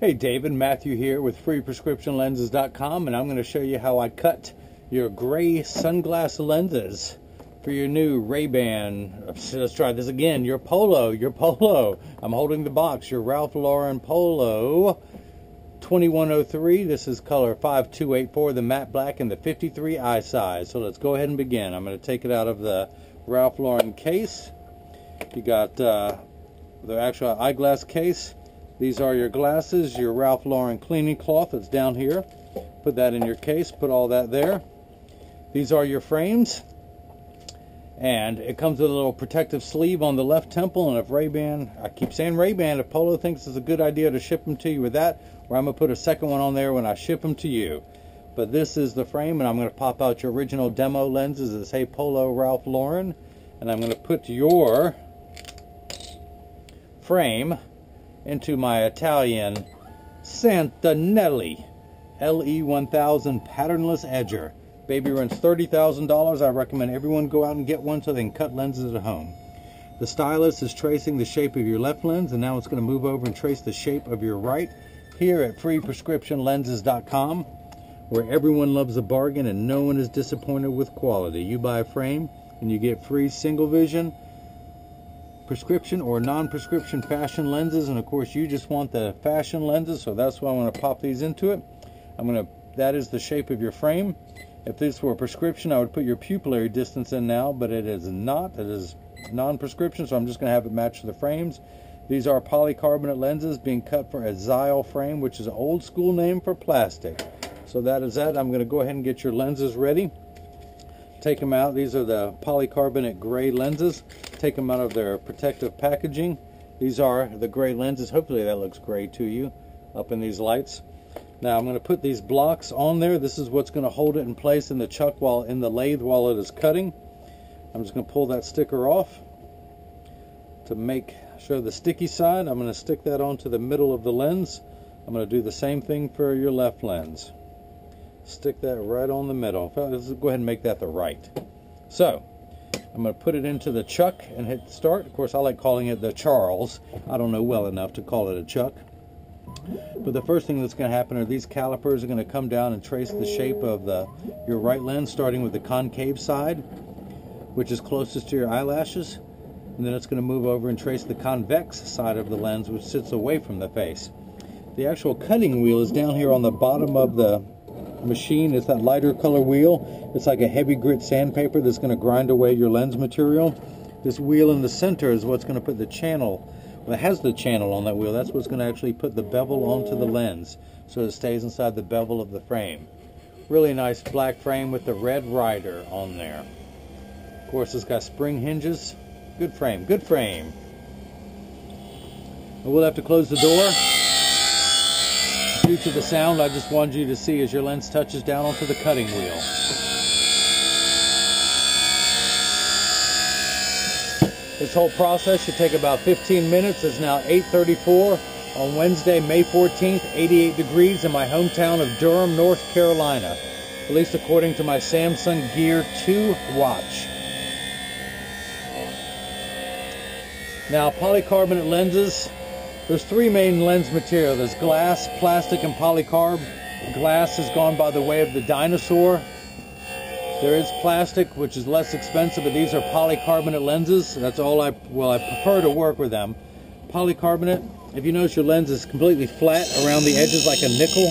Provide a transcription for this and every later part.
Hey David, Matthew here with freeprescriptionlenses.com, and I'm going to show you how I cut your gray sunglass lenses for your new Ray-Ban. Let's try this again. Your Polo. I'm holding the box. Your Ralph Lauren Polo 2103. This is color 5284, the matte black, and the 53 eye size. So let's go ahead and begin. I'm going to take it out of the Ralph Lauren case. You got the actual eyeglass case. These are your glasses, your Ralph Lauren cleaning cloth that's down here. Put that in your case, put all that there. These are your frames. And it comes with a little protective sleeve on the left temple. And if Ray-Ban, I keep saying Ray-Ban, if Polo thinks it's a good idea to ship them to you with that, or I'm going to put a second one on there when I ship them to you. But this is the frame, and I'm going to pop out your original demo lenses that say Polo Ralph Lauren. And I'm going to put your frame into my Italian Santanelli LE1000 patternless edger. Baby runs $30,000. I recommend everyone go out and get one so they can cut lenses at home. The stylus is tracing the shape of your left lens, and now it's going to move over and trace the shape of your right here at freeprescriptionlenses.com, where everyone loves a bargain and no one is disappointed with quality. You buy a frame and you get free single vision, prescription or non-prescription fashion lenses, and of course you just want the fashion lenses, so that's why I want to pop these into it. That is the shape of your frame. If this were a prescription, I would put your pupillary distance in now, but it is not. It is non-prescription, so I'm just going to have it match the frames. These are polycarbonate lenses being cut for a Xyle frame, which is an old school name for plastic. So that is that. I'm going to go ahead and get your lenses ready. Take them out. These are the polycarbonate gray lenses. Take them out of their protective packaging. These are the gray lenses. Hopefully that looks gray to you up in these lights. Now I'm going to put these blocks on there. This is what's going to hold it in place in the chuck while in the lathe while it is cutting. I'm just going to pull that sticker off to show the sticky side. I'm going to stick that onto the middle of the lens. I'm going to do the same thing for your left lens. Stick that right on the middle. Let's go ahead and make that the right. So I'm going to put it into the chuck and hit start. Of course, I like calling it the Charles. I don't know well enough to call it a chuck. But the first thing that's going to happen are these calipers are going to come down and trace the shape of your right lens, starting with the concave side, which is closest to your eyelashes. And then it's going to move over and trace the convex side of the lens, which sits away from the face. The actual cutting wheel is down here on the bottom of the machine. It's that lighter color wheel. It's like a heavy grit sandpaper that's going to grind away your lens material. This wheel in the center is what's going to put the channel. Well, it has the channel on that wheel. That's what's going to actually put the bevel onto the lens so it stays inside the bevel of the frame. Really nice black frame with the red rider on there. Of course, it's got spring hinges. Good frame, good frame. We'll have to close the door. Due to the sound, I just wanted you to see as your lens touches down onto the cutting wheel. This whole process should take about 15 minutes. It's now 8:34 on Wednesday, May 14th, 88 degrees in my hometown of Durham, North Carolina, at least according to my Samsung Gear 2 watch. Now, polycarbonate lenses, there's three main lens material. There's glass, plastic, and polycarb. Glass has gone by the way of the dinosaur. There is plastic, which is less expensive, but these are polycarbonate lenses. That's all I prefer to work with them. Polycarbonate, if you notice your lens is completely flat around the edges like a nickel.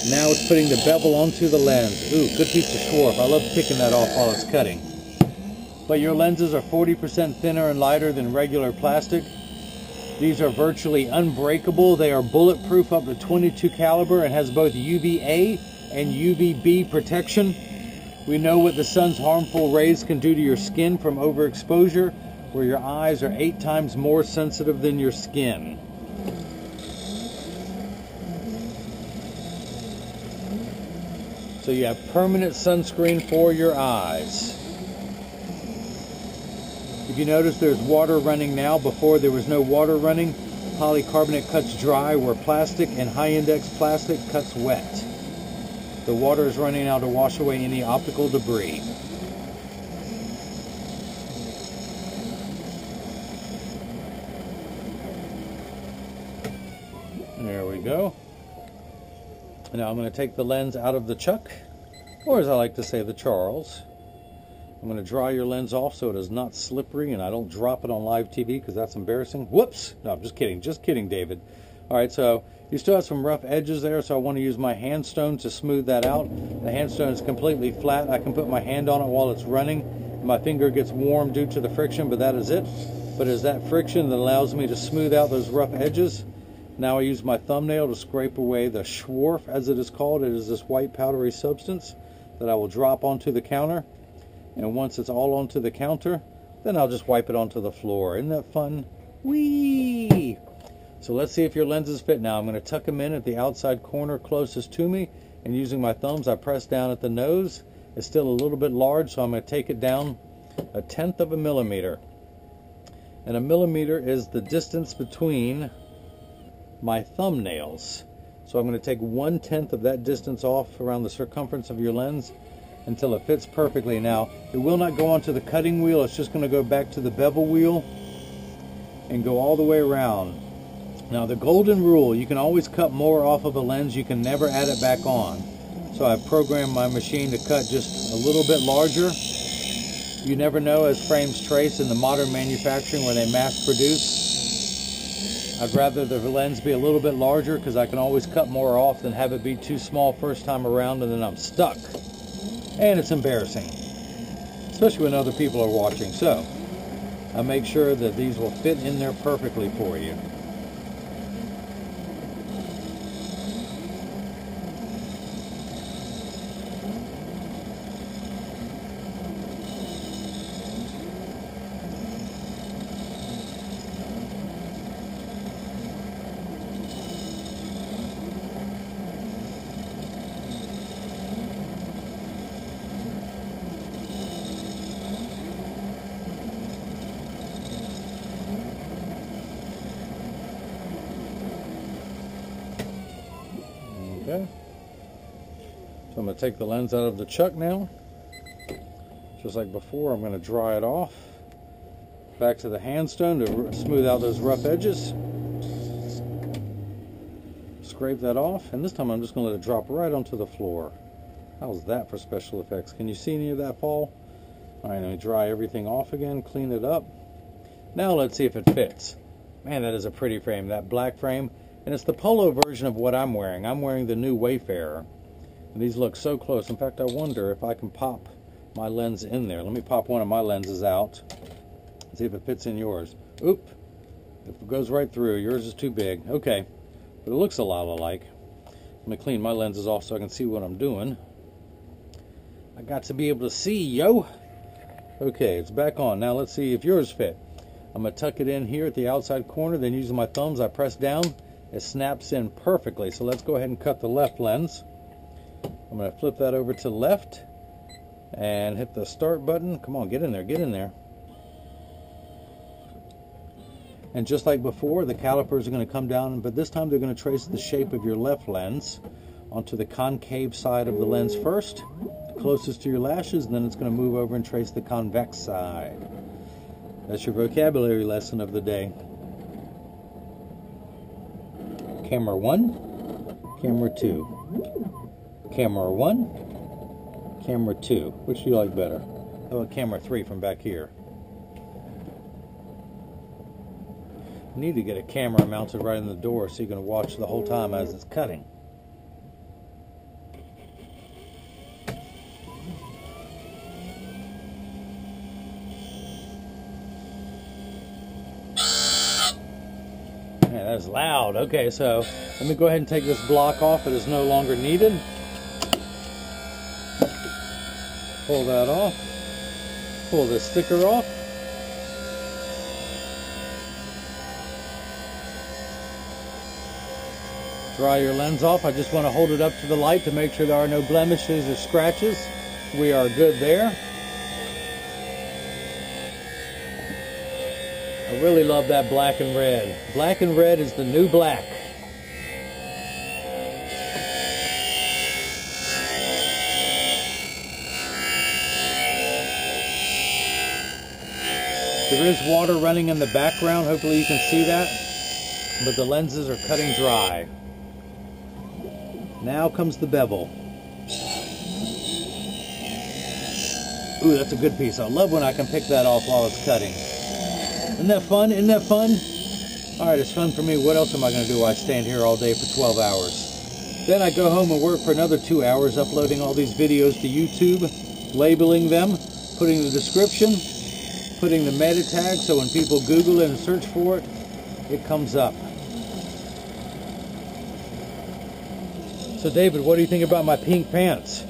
Now it's putting the bevel onto the lens. Ooh, good piece of Schwarf. I love picking that off while it's cutting. But your lenses are 40% thinner and lighter than regular plastic. These are virtually unbreakable. They are bulletproof up to .22 caliber and has both UVA and UVB protection. We know what the sun's harmful rays can do to your skin from overexposure, where your eyes are 8 times more sensitive than your skin. So you have permanent sunscreen for your eyes. If you notice, there's water running now. Before there was no water running. Polycarbonate cuts dry, where plastic and high-index plastic cuts wet. The water is running now to wash away any optical debris. There we go. Now I'm going to take the lens out of the chuck, or as I like to say, the Charles. I'm going to dry your lens off so it is not slippery and I don't drop it on live TV because that's embarrassing. Whoops! No, I'm just kidding, David. Alright, so you still have some rough edges there, so I want to use my hand stone to smooth that out. The hand stone is completely flat. I can put my hand on it while it's running. My finger gets warm due to the friction, but that is it. But it's that friction that allows me to smooth out those rough edges. Now I use my thumbnail to scrape away the schwarf, as it is called. It is this white powdery substance that I will drop onto the counter. And once it's all onto the counter, then I'll just wipe it onto the floor. Isn't that fun? Whee! So let's see if your lenses fit now. I'm going to tuck them in at the outside corner closest to me, and using my thumbs I press down at the nose. It's still a little bit large, so I'm going to take it down 1/10 of a millimeter. And a millimeter is the distance between my thumbnails. So I'm going to take 1/10 of that distance off around the circumference of your lens until it fits perfectly. Now, it will not go onto the cutting wheel. It's just going to go back to the bevel wheel and go all the way around. Now, the golden rule, you can always cut more off of a lens. You can never add it back on. So I've programmed my machine to cut just a little bit larger. You never know, as frames trace in the modern manufacturing where they mass produce. I'd rather the lens be a little bit larger because I can always cut more off than have it be too small first time around and then I'm stuck. And it's embarrassing, especially when other people are watching. So I make sure that these will fit in there perfectly for you. Okay, so I'm going to take the lens out of the chuck now. Just like before, I'm going to dry it off. Back to the hand stone to smooth out those rough edges. Scrape that off, and this time I'm just going to let it drop right onto the floor. How's that for special effects? Can you see any of that fall? Alright, let me dry everything off again, clean it up. Now let's see if it fits. Man, that is a pretty frame, that black frame. And it's the Polo version of what I'm wearing. I'm wearing the new Wayfarer. And these look so close. In fact, I wonder if I can pop my lens in there. Let me pop one of my lenses out. See if it fits in yours. Oop. If it goes right through, yours is too big. Okay. But it looks a lot alike. Let me clean my lenses off so I can see what I'm doing. I got to be able to see, yo. Okay, it's back on. Now let's see if yours fit. I'm going to tuck it in here at the outside corner. Then using my thumbs, I press down. It snaps in perfectly. So let's go ahead and cut the left lens. I'm going to flip that over to left and hit the start button. Come on, get in there, get in there. And just like before, the calipers are going to come down, but this time they're going to trace the shape of your left lens onto the concave side of the lens first, closest to your lashes, and then it's going to move over and trace the convex side. That's your vocabulary lesson of the day. Camera 1, camera 2, camera 1, camera 2. Which do you like better? How about camera 3 from back here? I need to get a camera mounted right in the door so you can watch the whole time as it's cutting. Yeah, that's loud. Okay, so let me go ahead and take this block off. It is no longer needed. Pull that off. Pull the sticker off. Dry your lens off. I just want to hold it up to the light to make sure there are no blemishes or scratches. We are good there. I really love that black and red. Black and red is the new black. There is water running in the background. Hopefully you can see that. But the lenses are cutting dry. Now comes the bevel. Ooh, that's a good piece. I love when I can pick that off while it's cutting. Isn't that fun? Isn't that fun? Alright, it's fun for me. What else am I going to do while I stand here all day for 12 hours? Then I go home and work for another 2 hours uploading all these videos to YouTube, labeling them, putting the description, putting the meta tag so when people Google it and search for it, it comes up. So David, what do you think about my pink pants?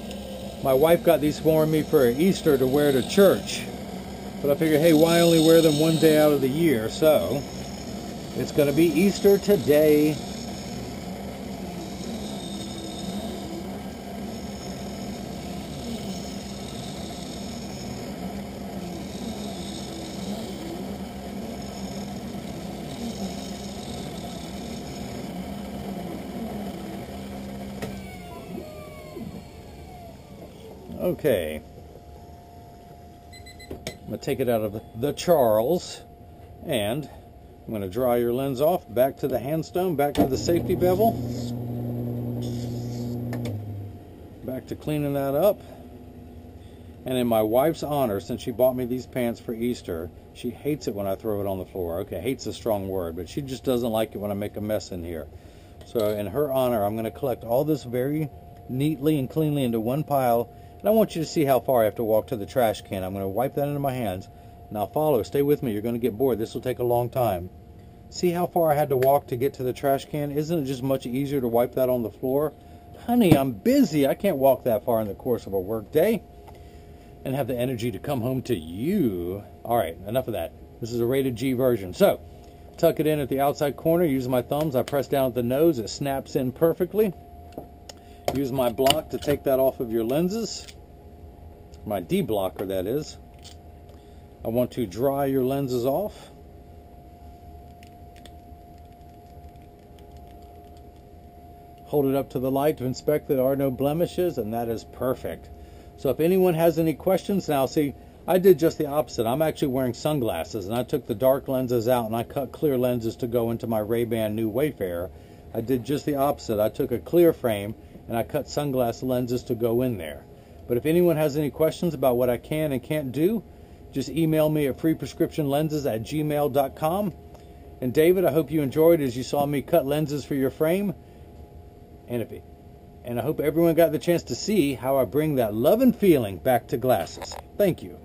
My wife got these for me for Easter to wear to church. But I figured, hey, why only wear them one day out of the year? So, it's going to be Easter today. Okay. I'm going to take it out of the Charles, and I'm going to dry your lens off, back to the handstone, back to the safety bevel, back to cleaning that up. And in my wife's honor, since she bought me these pants for Easter, she hates it when I throw it on the floor. Okay, hate's a strong word, but she just doesn't like it when I make a mess in here. So in her honor, I'm going to collect all this very neatly and cleanly into one pile. And I want you to see how far I have to walk to the trash can. I'm going to wipe that into my hands. Now follow. Stay with me. You're going to get bored. This will take a long time. See how far I had to walk to get to the trash can? Isn't it just much easier to wipe that on the floor? Honey, I'm busy. I can't walk that far in the course of a work day and have the energy to come home to you. All right, enough of that. This is a rated G version. So, tuck it in at the outside corner. Use my thumbs. I press down at the nose. It snaps in perfectly. Use my block to take that off of your lenses. My D-blocker, that is. I want to dry your lenses off. Hold it up to the light to inspect that there are no blemishes, and that is perfect. So if anyone has any questions, now see, I did just the opposite. I'm actually wearing sunglasses, and I took the dark lenses out, and I cut clear lenses to go into my Ray-Ban New Wayfarer. I did just the opposite. I took a clear frame, and I cut sunglass lenses to go in there. But if anyone has any questions about what I can and can't do, just email me at freeprescriptionlenses@gmail.com. And David, I hope you enjoyed as you saw me cut lenses for your frame. And I hope everyone got the chance to see how I bring that love and feeling back to glasses. Thank you.